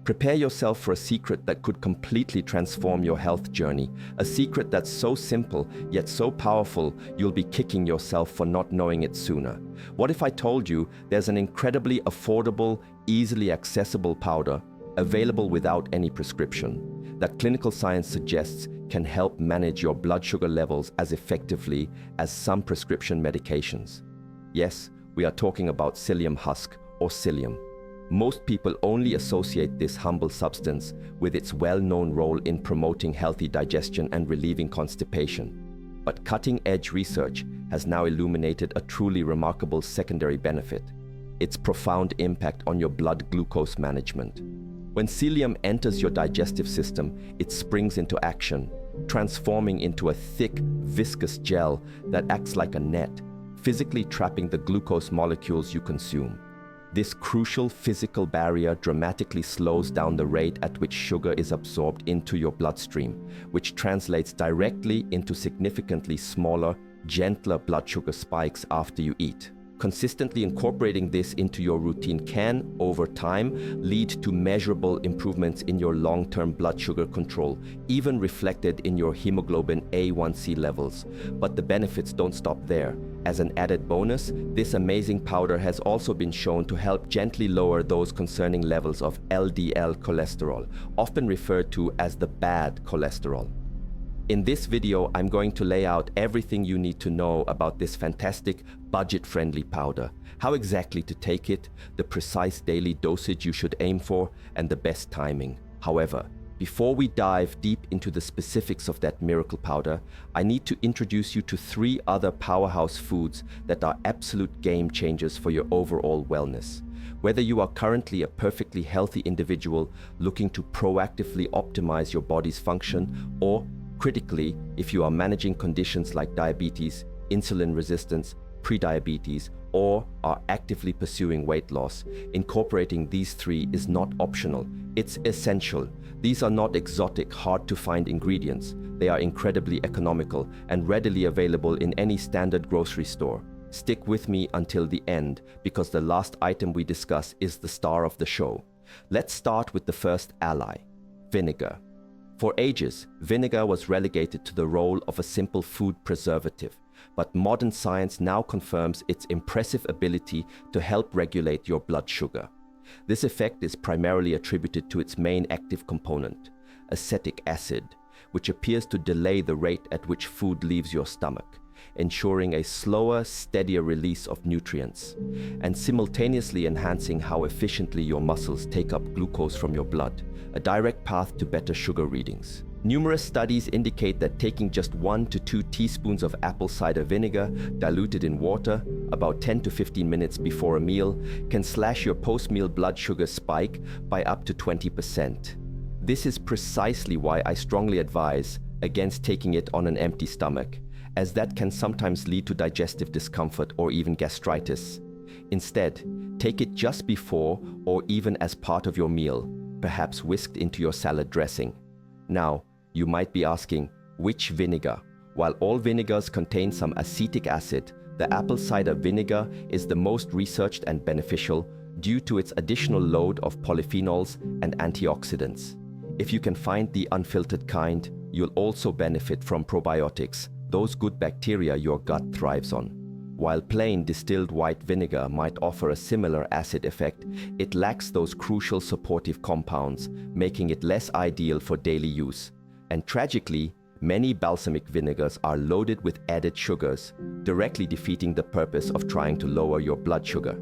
Prepare yourself for a secret that could completely transform your health journey. A secret that's so simple, yet so powerful, you'll be kicking yourself for not knowing it sooner. What if I told you there's an incredibly affordable, easily accessible powder available without any prescription that clinical science suggests can help manage your blood sugar levels as effectively as some prescription medications? Yes, we are talking about psyllium husk, or psyllium. Most people only associate this humble substance with its well-known role in promoting healthy digestion and relieving constipation. But cutting-edge research has now illuminated a truly remarkable secondary benefit: its profound impact on your blood glucose management. When psyllium enters your digestive system, it springs into action, transforming into a thick, viscous gel that acts like a net, physically trapping the glucose molecules you consume. This crucial physical barrier dramatically slows down the rate at which sugar is absorbed into your bloodstream, which translates directly into significantly smaller, gentler blood sugar spikes after you eat. Consistently incorporating this into your routine can, over time, lead to measurable improvements in your long-term blood sugar control, even reflected in your hemoglobin A1C levels. But the benefits don't stop there. As an added bonus, this amazing powder has also been shown to help gently lower those concerning levels of LDL cholesterol, often referred to as the bad cholesterol. In this video, I'm going to lay out everything you need to know about this fantastic, budget-friendly powder, how exactly to take it, the precise daily dosage you should aim for, and the best timing. However, before we dive deep into the specifics of that miracle powder, I need to introduce you to 3 other powerhouse foods that are absolute game changers for your overall wellness. Whether you are currently a perfectly healthy individual looking to proactively optimize your body's function, or critically, if you are managing conditions like diabetes, insulin resistance, prediabetes, or are actively pursuing weight loss, incorporating these 3 is not optional, it's essential. These are not exotic, hard-to-find ingredients. They are incredibly economical and readily available in any standard grocery store. Stick with me until the end, because the last item we discuss is the star of the show. Let's start with the first ally: vinegar. For ages, vinegar was relegated to the role of a simple food preservative, but modern science now confirms its impressive ability to help regulate your blood sugar. This effect is primarily attributed to its main active component, acetic acid, which appears to delay the rate at which food leaves your stomach, ensuring a slower, steadier release of nutrients, and simultaneously enhancing how efficiently your muscles take up glucose from your blood, a direct path to better sugar readings. Numerous studies indicate that taking just 1 to 2 teaspoons of apple cider vinegar diluted in water about 10 to 15 minutes before a meal can slash your post-meal blood sugar spike by up to 20%. This is precisely why I strongly advise against taking it on an empty stomach, as that can sometimes lead to digestive discomfort or even gastritis. Instead, take it just before or even as part of your meal, perhaps whisked into your salad dressing. Now, you might be asking, which vinegar? While all vinegars contain some acetic acid, the apple cider vinegar is the most researched and beneficial due to its additional load of polyphenols and antioxidants. If you can find the unfiltered kind, you'll also benefit from probiotics, those good bacteria your gut thrives on. While plain distilled white vinegar might offer a similar acid effect, it lacks those crucial supportive compounds, making it less ideal for daily use. And tragically, many balsamic vinegars are loaded with added sugars, directly defeating the purpose of trying to lower your blood sugar.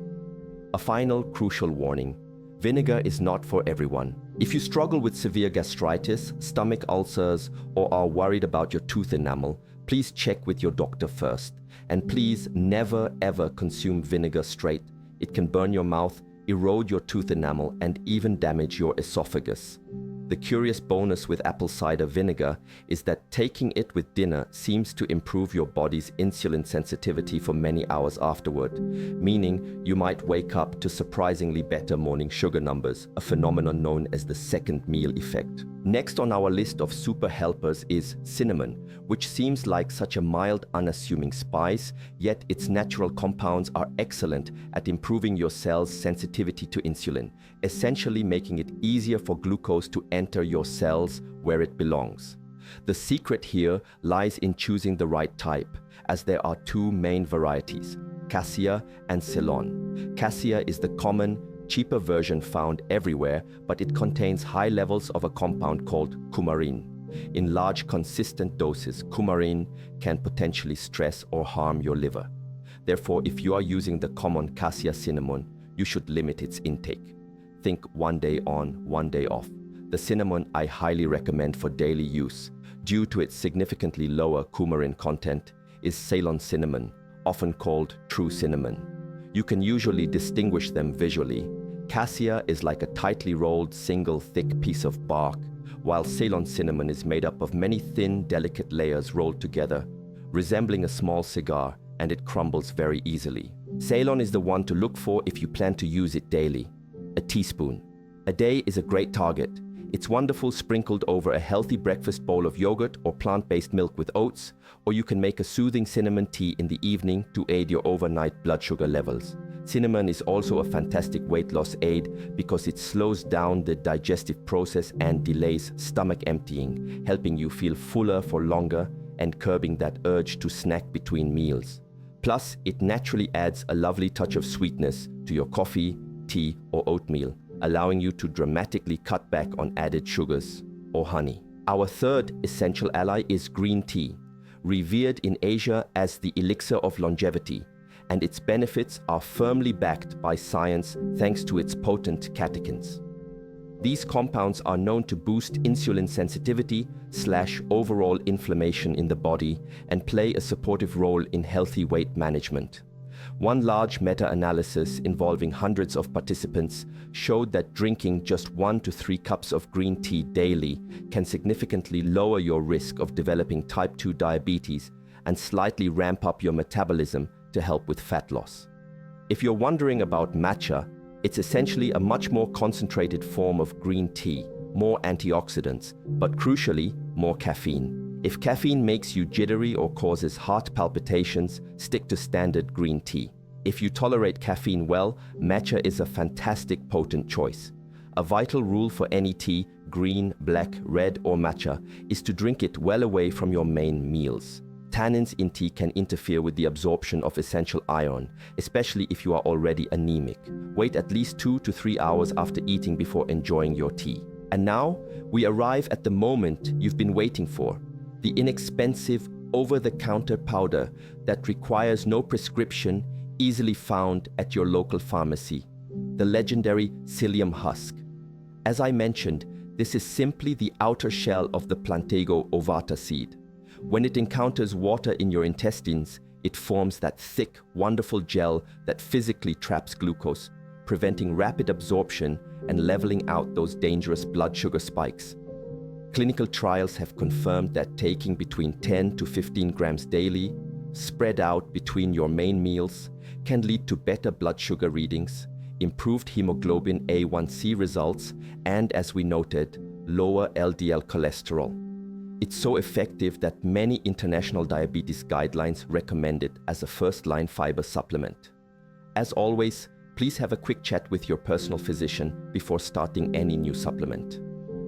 A final crucial warning: vinegar is not for everyone. If you struggle with severe gastritis, stomach ulcers, or are worried about your tooth enamel, please check with your doctor first. And please never ever consume vinegar straight. It can burn your mouth, erode your tooth enamel, and even damage your esophagus. The curious bonus with apple cider vinegar is that taking it with dinner seems to improve your body's insulin sensitivity for many hours afterward, meaning you might wake up to surprisingly better morning sugar numbers, a phenomenon known as the second meal effect. Next on our list of super helpers is cinnamon, which seems like such a mild, unassuming spice, yet its natural compounds are excellent at improving your cell's sensitivity to insulin, essentially making it easier for glucose to enter your cells where it belongs. The secret here lies in choosing the right type, as there are two main varieties, cassia and Ceylon. Cassia is the common, cheaper version found everywhere, but it contains high levels of a compound called coumarin. In large, consistent doses, coumarin can potentially stress or harm your liver. Therefore, if you are using the common cassia cinnamon, you should limit its intake. Think 1 day on, 1 day off. The cinnamon I highly recommend for daily use, due to its significantly lower coumarin content, is Ceylon cinnamon, often called true cinnamon. You can usually distinguish them visually. Cassia is like a tightly rolled, single, thick piece of bark, while Ceylon cinnamon is made up of many thin, delicate layers rolled together, resembling a small cigar, and it crumbles very easily. Ceylon is the one to look for if you plan to use it daily. A teaspoon a day is a great target. It's wonderful sprinkled over a healthy breakfast bowl of yogurt or plant-based milk with oats, or you can make a soothing cinnamon tea in the evening to aid your overnight blood sugar levels. Cinnamon is also a fantastic weight loss aid because it slows down the digestive process and delays stomach emptying, helping you feel fuller for longer and curbing that urge to snack between meals. Plus, it naturally adds a lovely touch of sweetness to your coffee, tea, or oatmeal, allowing you to dramatically cut back on added sugars or honey. Our third essential ally is green tea, revered in Asia as the elixir of longevity, and its benefits are firmly backed by science thanks to its potent catechins. These compounds are known to boost insulin sensitivity / overall inflammation in the body and play a supportive role in healthy weight management. One large meta-analysis involving hundreds of participants showed that drinking just 1 to 3 cups of green tea daily can significantly lower your risk of developing type 2 diabetes and slightly ramp up your metabolism to help with fat loss. If you're wondering about matcha, it's essentially a much more concentrated form of green tea, more antioxidants, but crucially, more caffeine. If caffeine makes you jittery or causes heart palpitations, stick to standard green tea. If you tolerate caffeine well, matcha is a fantastic, potent choice. A vital rule for any tea, green, black, red, or matcha, is to drink it well away from your main meals. Tannins in tea can interfere with the absorption of essential iron, especially if you are already anemic. Wait at least 2 to 3 hours after eating before enjoying your tea. And now, we arrive at the moment you've been waiting for. The inexpensive, over-the-counter powder that requires no prescription, easily found at your local pharmacy. The legendary psyllium husk. As I mentioned, this is simply the outer shell of the Plantago ovata seed. When it encounters water in your intestines, it forms that thick, wonderful gel that physically traps glucose, preventing rapid absorption and leveling out those dangerous blood sugar spikes. Clinical trials have confirmed that taking between 10 to 15 grams daily, spread out between your main meals, can lead to better blood sugar readings, improved hemoglobin A1C results, and, as we noted, lower LDL cholesterol. It's so effective that many international diabetes guidelines recommend it as a first-line fiber supplement. As always, please have a quick chat with your personal physician before starting any new supplement.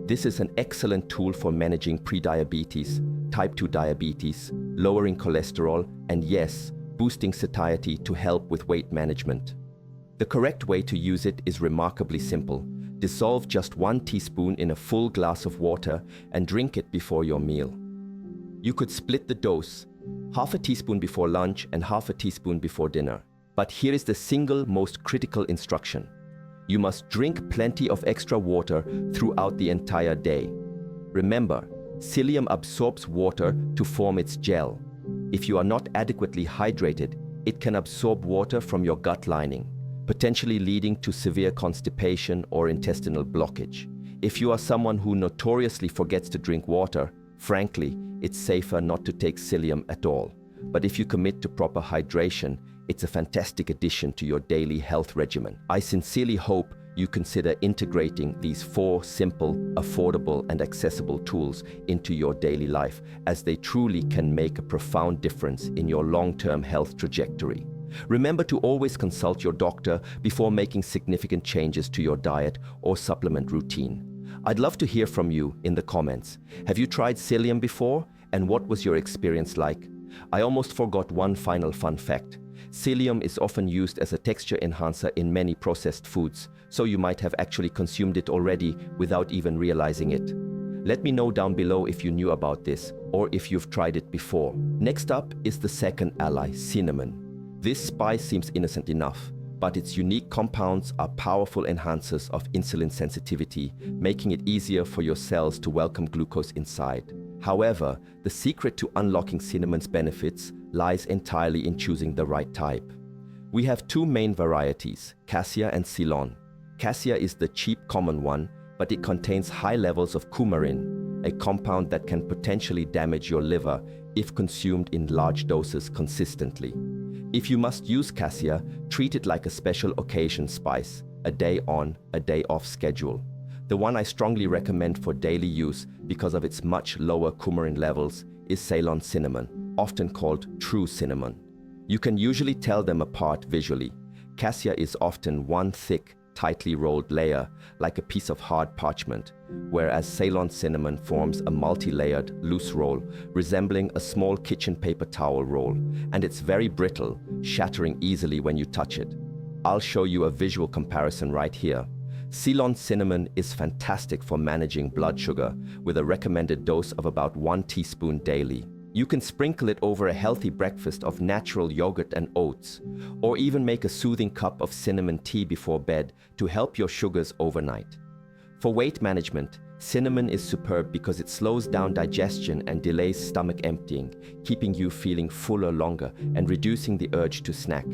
This is an excellent tool for managing prediabetes, type 2 diabetes, lowering cholesterol, and yes, boosting satiety to help with weight management. The correct way to use it is remarkably simple. Dissolve just 1 teaspoon in a full glass of water and drink it before your meal. You could split the dose, half a teaspoon before lunch and half a teaspoon before dinner. But here is the single most critical instruction. You must drink plenty of extra water throughout the entire day. Remember, psyllium absorbs water to form its gel. If you are not adequately hydrated, it can absorb water from your gut lining, potentially leading to severe constipation or intestinal blockage. If you are someone who notoriously forgets to drink water, frankly, it's safer not to take psyllium at all. But if you commit to proper hydration, it's a fantastic addition to your daily health regimen. I sincerely hope you consider integrating these 4 simple, affordable, and accessible tools into your daily life, as they truly can make a profound difference in your long-term health trajectory. Remember to always consult your doctor before making significant changes to your diet or supplement routine. I'd love to hear from you in the comments. Have you tried psyllium before, and what was your experience like? I almost forgot one final fun fact. Psyllium is often used as a texture enhancer in many processed foods, so you might have actually consumed it already without even realizing it. Let me know down below if you knew about this, or if you've tried it before. Next up is the second ally, cinnamon. This spice seems innocent enough, but its unique compounds are powerful enhancers of insulin sensitivity, making it easier for your cells to welcome glucose inside. However, the secret to unlocking cinnamon's benefits lies entirely in choosing the right type. We have 2 main varieties, cassia and Ceylon. Cassia is the cheap common one, but it contains high levels of coumarin, a compound that can potentially damage your liver if consumed in large doses consistently. If you must use cassia, treat it like a special occasion spice, a day on, a day off schedule. The one I strongly recommend for daily use because of its much lower coumarin levels is Ceylon cinnamon, often called true cinnamon. You can usually tell them apart visually. Cassia is often one thick, tightly rolled layer, like a piece of hard parchment, whereas Ceylon cinnamon forms a multi-layered, loose roll, resembling a small kitchen paper towel roll, and it's very brittle, shattering easily when you touch it. I'll show you a visual comparison right here. Ceylon cinnamon is fantastic for managing blood sugar, with a recommended dose of about 1 teaspoon daily. You can sprinkle it over a healthy breakfast of natural yogurt and oats, or even make a soothing cup of cinnamon tea before bed to help your sugars overnight. For weight management, cinnamon is superb because it slows down digestion and delays stomach emptying, keeping you feeling fuller longer and reducing the urge to snack.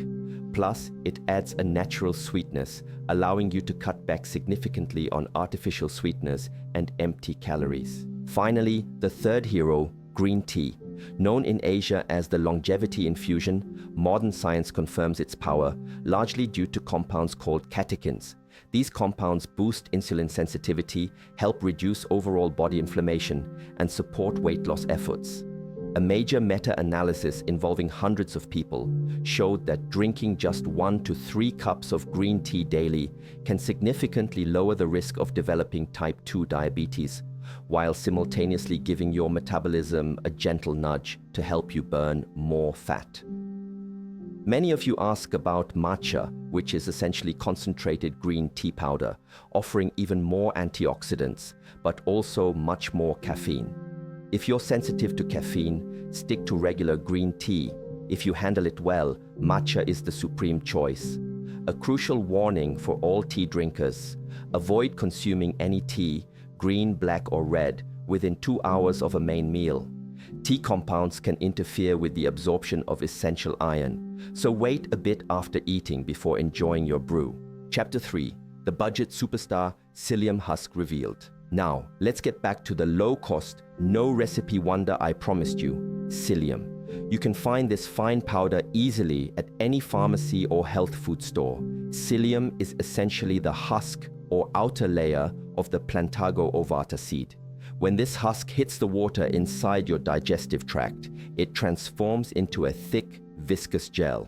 Plus, it adds a natural sweetness, allowing you to cut back significantly on artificial sweeteners and empty calories. Finally, the third hero, green tea. Known in Asia as the longevity infusion, modern science confirms its power, largely due to compounds called catechins. These compounds boost insulin sensitivity, help reduce overall body inflammation, and support weight loss efforts. A major meta-analysis involving hundreds of people showed that drinking just 1 to 3 cups of green tea daily can significantly lower the risk of developing type 2 diabetes, while simultaneously giving your metabolism a gentle nudge to help you burn more fat. Many of you ask about matcha, which is essentially concentrated green tea powder, offering even more antioxidants, but also much more caffeine. If you're sensitive to caffeine, stick to regular green tea. If you handle it well, matcha is the supreme choice. A crucial warning for all tea drinkers: avoid consuming any tea, green, black, or red, within 2 hours of a main meal. Tea compounds can interfere with the absorption of essential iron, so wait a bit after eating before enjoying your brew. Chapter 3. The budget superstar psyllium husk revealed. Now, let's get back to the low-cost, no-recipe wonder I promised you, psyllium. You can find this fine powder easily at any pharmacy or health food store. Psyllium is essentially the husk or outer layer of the Plantago ovata seed. When this husk hits the water inside your digestive tract, it transforms into a thick, viscous gel.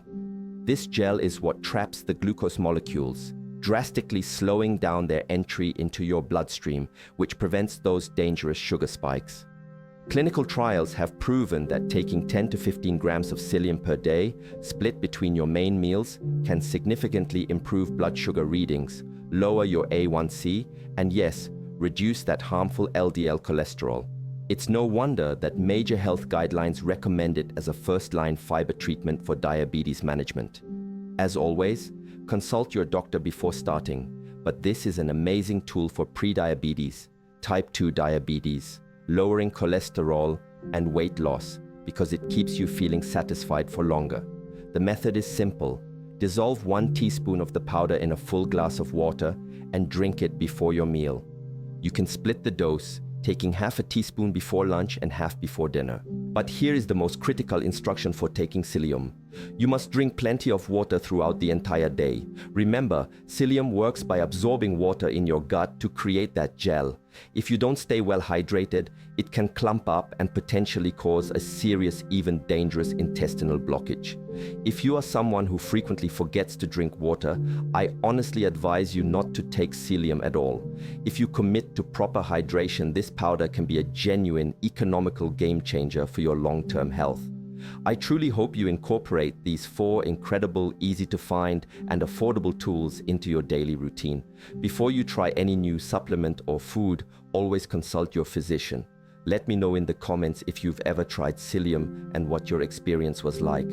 This gel is what traps the glucose molecules, drastically slowing down their entry into your bloodstream, which prevents those dangerous sugar spikes. Clinical trials have proven that taking 10 to 15 grams of psyllium per day, split between your main meals, can significantly improve blood sugar readings, lower your A1C, and yes, reduce that harmful LDL cholesterol. It's no wonder that major health guidelines recommend it as a first-line fiber treatment for diabetes management. As always, consult your doctor before starting, but this is an amazing tool for pre-diabetes, type 2 diabetes, lowering cholesterol, and weight loss because it keeps you feeling satisfied for longer. The method is simple. Dissolve 1 teaspoon of the powder in a full glass of water and drink it before your meal. You can split the dose, taking half a teaspoon before lunch and half before dinner. But here is the most critical instruction for taking psyllium. You must drink plenty of water throughout the entire day. Remember, psyllium works by absorbing water in your gut to create that gel. If you don't stay well hydrated, it can clump up and potentially cause a serious, even dangerous intestinal blockage. If you are someone who frequently forgets to drink water, I honestly advise you not to take psyllium at all. If you commit to proper hydration, this powder can be a genuine, economical game changer for your long-term health. I truly hope you incorporate these 4 incredible, easy-to-find, and affordable tools into your daily routine. Before you try any new supplement or food, always consult your physician. Let me know in the comments if you've ever tried psyllium and what your experience was like.